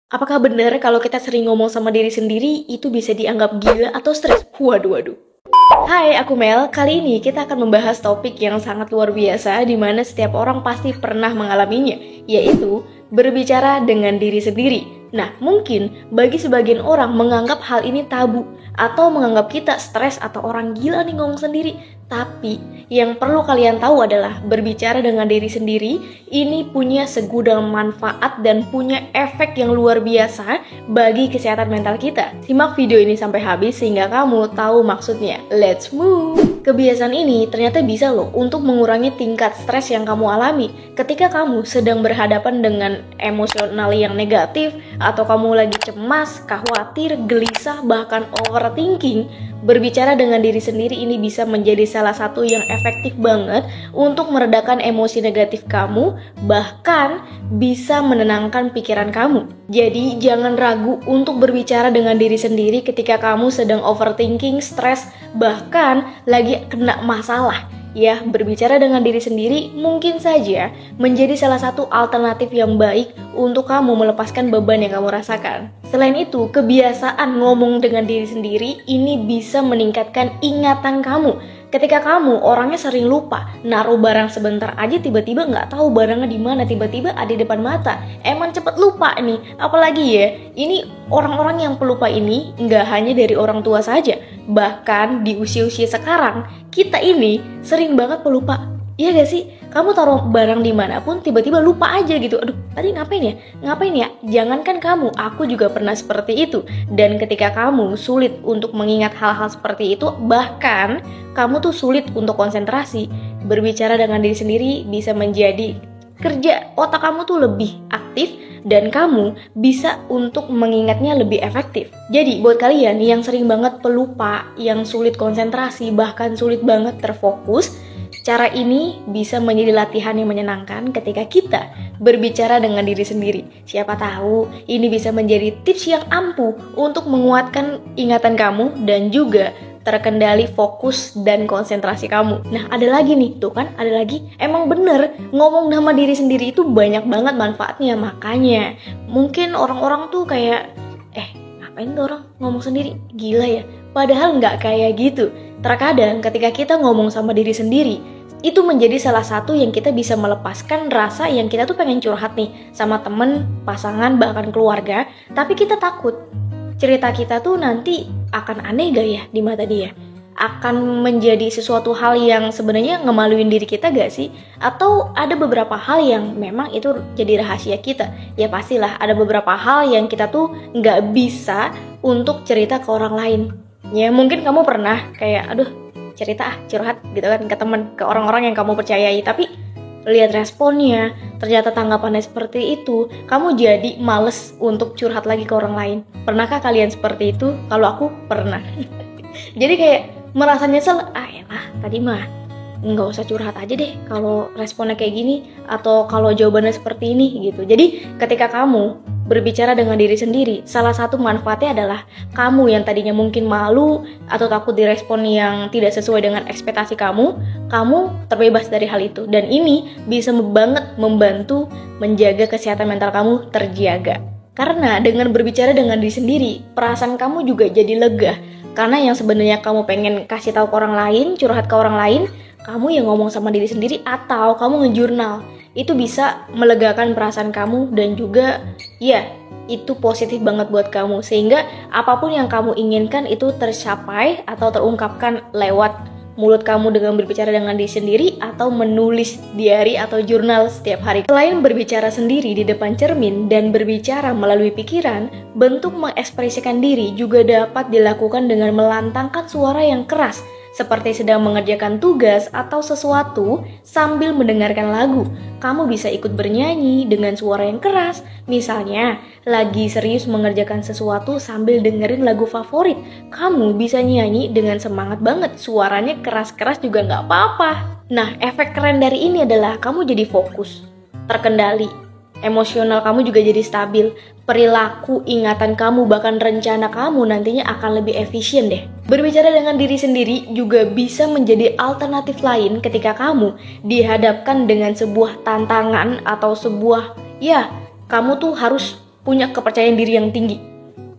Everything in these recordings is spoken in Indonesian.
Apakah benar kalau kita sering ngomong sama diri sendiri itu bisa dianggap gila atau stres? Waduh, waduh. Hai, aku Mel. Kali ini kita akan membahas topik yang sangat luar biasa di mana setiap orang pasti pernah mengalaminya, yaitu berbicara dengan diri sendiri. Nah, mungkin bagi sebagian orang menganggap hal ini tabu atau menganggap kita stres atau orang gila nih ngomong sendiri. Tapi yang perlu kalian tahu adalah berbicara dengan diri sendiri ini punya segudang manfaat dan punya efek yang luar biasa bagi kesehatan mental kita. Simak video ini sampai habis sehingga kamu tahu maksudnya. Let's move! Kebiasaan ini ternyata bisa loh untuk mengurangi tingkat stres yang kamu alami ketika kamu sedang berhadapan dengan emosional yang negatif atau kamu lagi cemas, khawatir, gelisah, bahkan overthinking. Berbicara dengan diri sendiri ini bisa menjadi salah satu yang efektif banget untuk meredakan emosi negatif kamu, bahkan bisa menenangkan pikiran kamu. Jadi jangan ragu untuk berbicara dengan diri sendiri ketika kamu sedang overthinking, stres, bahkan lagi kena masalah. Ya, berbicara dengan diri sendiri mungkin saja menjadi salah satu alternatif yang baik untuk kamu melepaskan beban yang kamu rasakan. Selain itu, kebiasaan ngomong dengan diri sendiri ini bisa meningkatkan ingatan kamu. Ketika kamu orangnya sering lupa, naruh barang sebentar aja tiba-tiba nggak tahu barangnya di mana, tiba-tiba ada di depan mata. Emang cepet lupa nih, apalagi ya, ini orang-orang yang pelupa ini nggak hanya dari orang tua saja. Bahkan di usia-usia sekarang, kita ini sering banget pelupa. Iya gak sih? Kamu taruh barang dimanapun tiba-tiba lupa aja gitu. Aduh, tadi ngapain ya? Ngapain ya? Jangankan kamu, aku juga pernah seperti itu. Dan ketika kamu sulit untuk mengingat hal-hal seperti itu, bahkan kamu tuh sulit untuk konsentrasi, berbicara dengan diri sendiri bisa menjadi kerja otak kamu tuh lebih aktif dan kamu bisa untuk mengingatnya lebih efektif. Jadi buat kalian yang sering banget pelupa, yang sulit konsentrasi, bahkan sulit banget terfokus, cara ini bisa menjadi latihan yang menyenangkan ketika kita berbicara dengan diri sendiri. Siapa tahu ini bisa menjadi tips yang ampuh untuk menguatkan ingatan kamu dan juga terkendali fokus dan konsentrasi kamu. Nah, ada lagi nih, tuh kan, ada lagi. Emang bener, ngomong sama diri sendiri itu banyak banget manfaatnya. Makanya, mungkin orang-orang tuh kayak, ngapain tuh orang ngomong sendiri? Gila ya? Padahal nggak kayak gitu. Terkadang ketika kita ngomong sama diri sendiri, itu menjadi salah satu yang kita bisa melepaskan rasa yang kita tuh pengen curhat nih sama temen, pasangan, bahkan keluarga. Tapi kita takut cerita kita tuh nanti akan aneh gak ya di mata dia? Akan menjadi sesuatu hal yang sebenarnya ngemaluin diri kita gak sih? Atau ada beberapa hal yang memang itu jadi rahasia kita? Ya pastilah ada beberapa hal yang kita tuh gak bisa untuk cerita ke orang lain. Ya mungkin kamu pernah kayak aduh cerita curhat gitu kan ke temen, ke orang-orang yang kamu percayai. Tapi lihat responnya, ternyata tanggapannya seperti itu, kamu jadi males untuk curhat lagi ke orang lain. Pernahkah kalian seperti itu? Kalau aku pernah. Jadi kayak merasa nyesel, elah tadi mah nggak usah curhat aja deh kalau responnya kayak gini, atau kalau jawabannya seperti ini gitu. Jadi ketika kamu berbicara dengan diri sendiri, salah satu manfaatnya adalah kamu yang tadinya mungkin malu atau takut direspon yang tidak sesuai dengan ekspektasi kamu terbebas dari hal itu. Dan ini bisa banget membantu menjaga kesehatan mental kamu terjaga. Karena dengan berbicara dengan diri sendiri, perasaan kamu juga jadi lega. Karena yang sebenarnya kamu pengen kasih tahu ke orang lain, curhat ke orang lain, kamu yang ngomong sama diri sendiri atau kamu ngejurnal. Itu bisa melegakan perasaan kamu dan juga ya itu positif banget buat kamu, sehingga apapun yang kamu inginkan itu tercapai atau terungkapkan lewat mulut kamu dengan berbicara dengan diri sendiri atau menulis diary atau jurnal setiap hari. Selain berbicara sendiri di depan cermin dan berbicara melalui pikiran, bentuk mengekspresikan diri juga dapat dilakukan dengan melantangkan suara yang keras seperti sedang mengerjakan tugas atau sesuatu sambil mendengarkan lagu. Kamu bisa ikut bernyanyi dengan suara yang keras. Misalnya, lagi serius mengerjakan sesuatu sambil dengerin lagu favorit. Kamu bisa nyanyi dengan semangat banget. Suaranya keras-keras juga nggak apa-apa. Nah, efek keren dari ini adalah kamu jadi fokus, terkendali. Emosional kamu juga jadi stabil. Perilaku, ingatan kamu, bahkan rencana kamu nantinya akan lebih efisien deh. Berbicara dengan diri sendiri juga bisa menjadi alternatif lain ketika kamu dihadapkan dengan sebuah tantangan atau sebuah, kamu tuh harus punya kepercayaan diri yang tinggi.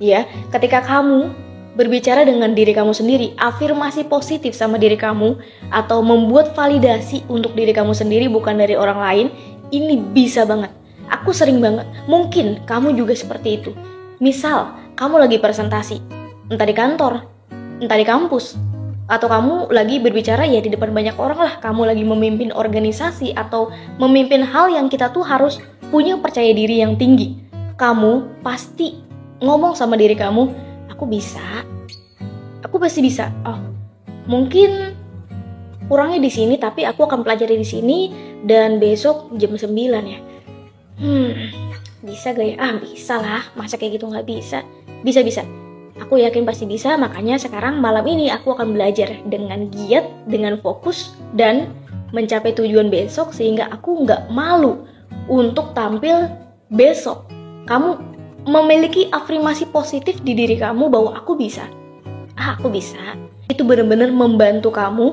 Ya, ketika kamu berbicara dengan diri kamu sendiri, afirmasi positif sama diri kamu, atau membuat validasi untuk diri kamu sendiri bukan dari orang lain, ini bisa banget. Aku sering banget, mungkin kamu juga seperti itu. Misal, kamu lagi presentasi, entah di kantor, entah di kampus, atau kamu lagi berbicara ya di depan banyak orang lah, kamu lagi memimpin organisasi atau memimpin hal yang kita tuh harus punya percaya diri yang tinggi. Kamu pasti ngomong sama diri kamu, aku pasti bisa. Oh, mungkin kurangnya di sini, tapi aku akan pelajari di sini dan besok jam 9 ya. Bisa gak ya? Bisa lah. Masa kayak gitu nggak bisa? Bisa. Aku yakin pasti bisa, makanya sekarang malam ini aku akan belajar dengan giat, dengan fokus, dan mencapai tujuan besok sehingga aku nggak malu untuk tampil besok. Kamu memiliki afirmasi positif di diri kamu bahwa aku bisa. Aku bisa. Itu benar-benar membantu kamu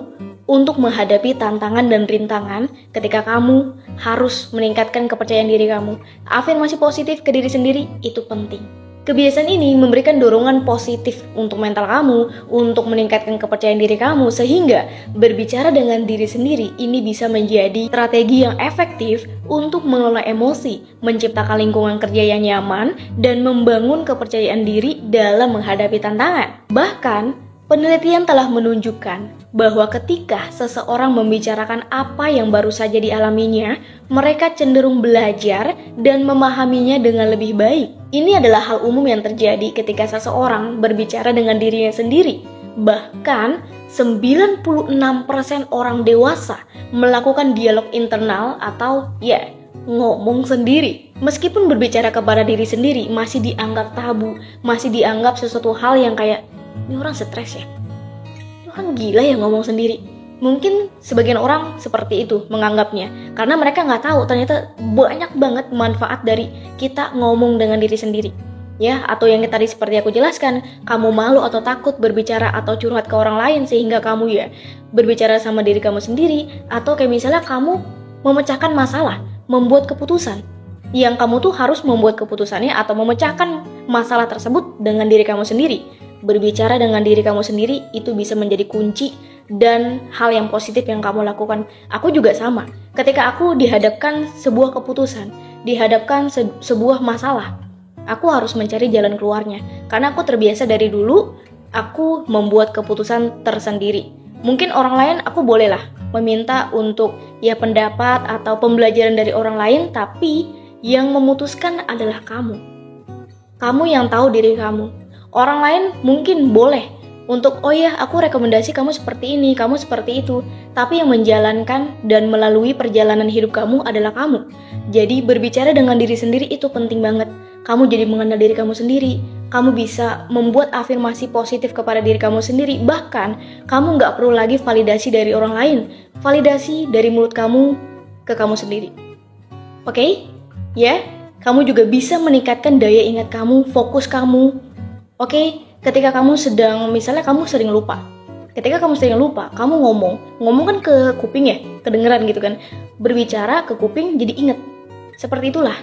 untuk menghadapi tantangan dan rintangan ketika kamu harus meningkatkan kepercayaan diri kamu. Afirmasi positif ke diri sendiri itu penting. Kebiasaan ini memberikan dorongan positif untuk mental kamu, untuk meningkatkan kepercayaan diri kamu, sehingga berbicara dengan diri sendiri ini bisa menjadi strategi yang efektif untuk mengelola emosi, menciptakan lingkungan kerja yang nyaman, dan membangun kepercayaan diri dalam menghadapi tantangan. Bahkan, penelitian telah menunjukkan bahwa ketika seseorang membicarakan apa yang baru saja dialaminya, mereka cenderung belajar dan memahaminya dengan lebih baik. Ini adalah hal umum yang terjadi ketika seseorang berbicara dengan dirinya sendiri. Bahkan 96% orang dewasa melakukan dialog internal atau ngomong sendiri. Meskipun berbicara kepada diri sendiri masih dianggap tabu, masih dianggap sesuatu hal yang kayak, ini orang stres ya? Ini orang gila ya ngomong sendiri? Mungkin sebagian orang seperti itu menganggapnya, karena mereka nggak tahu ternyata banyak banget manfaat dari kita ngomong dengan diri sendiri. Ya, atau yang tadi seperti aku jelaskan, kamu malu atau takut berbicara atau curhat ke orang lain sehingga kamu berbicara sama diri kamu sendiri, atau kayak misalnya kamu memecahkan masalah, membuat keputusan. Yang kamu tuh harus membuat keputusannya atau memecahkan masalah tersebut dengan diri kamu sendiri. Berbicara dengan diri kamu sendiri itu bisa menjadi kunci dan hal yang positif yang kamu lakukan. Aku juga sama. Ketika aku dihadapkan sebuah keputusan, dihadapkan sebuah masalah, aku harus mencari jalan keluarnya. Karena aku terbiasa dari dulu, aku membuat keputusan tersendiri. Mungkin orang lain aku bolehlah meminta untuk pendapat atau pembelajaran dari orang lain, tapi yang memutuskan adalah kamu. Kamu yang tahu diri kamu. Orang lain mungkin boleh untuk, aku rekomendasi kamu seperti ini, kamu seperti itu. Tapi yang menjalankan dan melalui perjalanan hidup kamu adalah kamu. Jadi berbicara dengan diri sendiri itu penting banget. Kamu jadi mengenal diri kamu sendiri. Kamu bisa membuat afirmasi positif kepada diri kamu sendiri. Bahkan, kamu gak perlu lagi validasi dari orang lain. Validasi dari mulut kamu ke kamu sendiri. Oke? Kamu juga bisa meningkatkan daya ingat kamu, fokus kamu. Ketika kamu misalnya kamu sering lupa. Ketika kamu sering lupa, kamu ngomong kan ke kuping ya, kedengeran gitu kan. Berbicara ke kuping jadi inget. Seperti itulah.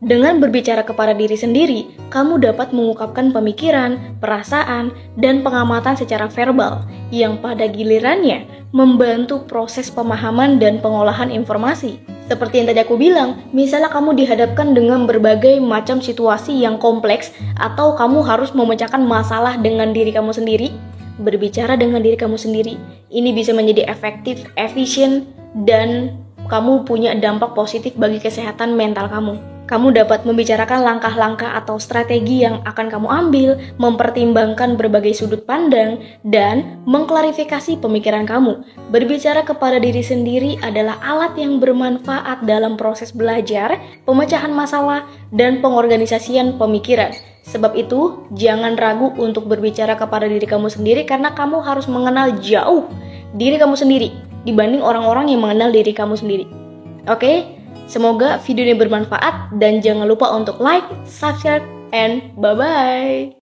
Dengan berbicara kepada diri sendiri, kamu dapat mengungkapkan pemikiran, perasaan, dan pengamatan secara verbal yang pada gilirannya membantu proses pemahaman dan pengolahan informasi. Seperti yang tadi aku bilang, misalnya kamu dihadapkan dengan berbagai macam situasi yang kompleks atau kamu harus memecahkan masalah dengan diri kamu sendiri, berbicara dengan diri kamu sendiri, ini bisa menjadi efektif, efisien, dan kamu punya dampak positif bagi kesehatan mental kamu. Kamu dapat membicarakan langkah-langkah atau strategi yang akan kamu ambil, mempertimbangkan berbagai sudut pandang, dan mengklarifikasi pemikiran kamu. Berbicara kepada diri sendiri adalah alat yang bermanfaat dalam proses belajar, pemecahan masalah, dan pengorganisasian pemikiran. Sebab itu, jangan ragu untuk berbicara kepada diri kamu sendiri karena kamu harus mengenal jauh diri kamu sendiri dibanding orang-orang yang mengenal diri kamu sendiri. Semoga video ini bermanfaat dan jangan lupa untuk like, subscribe, and bye-bye.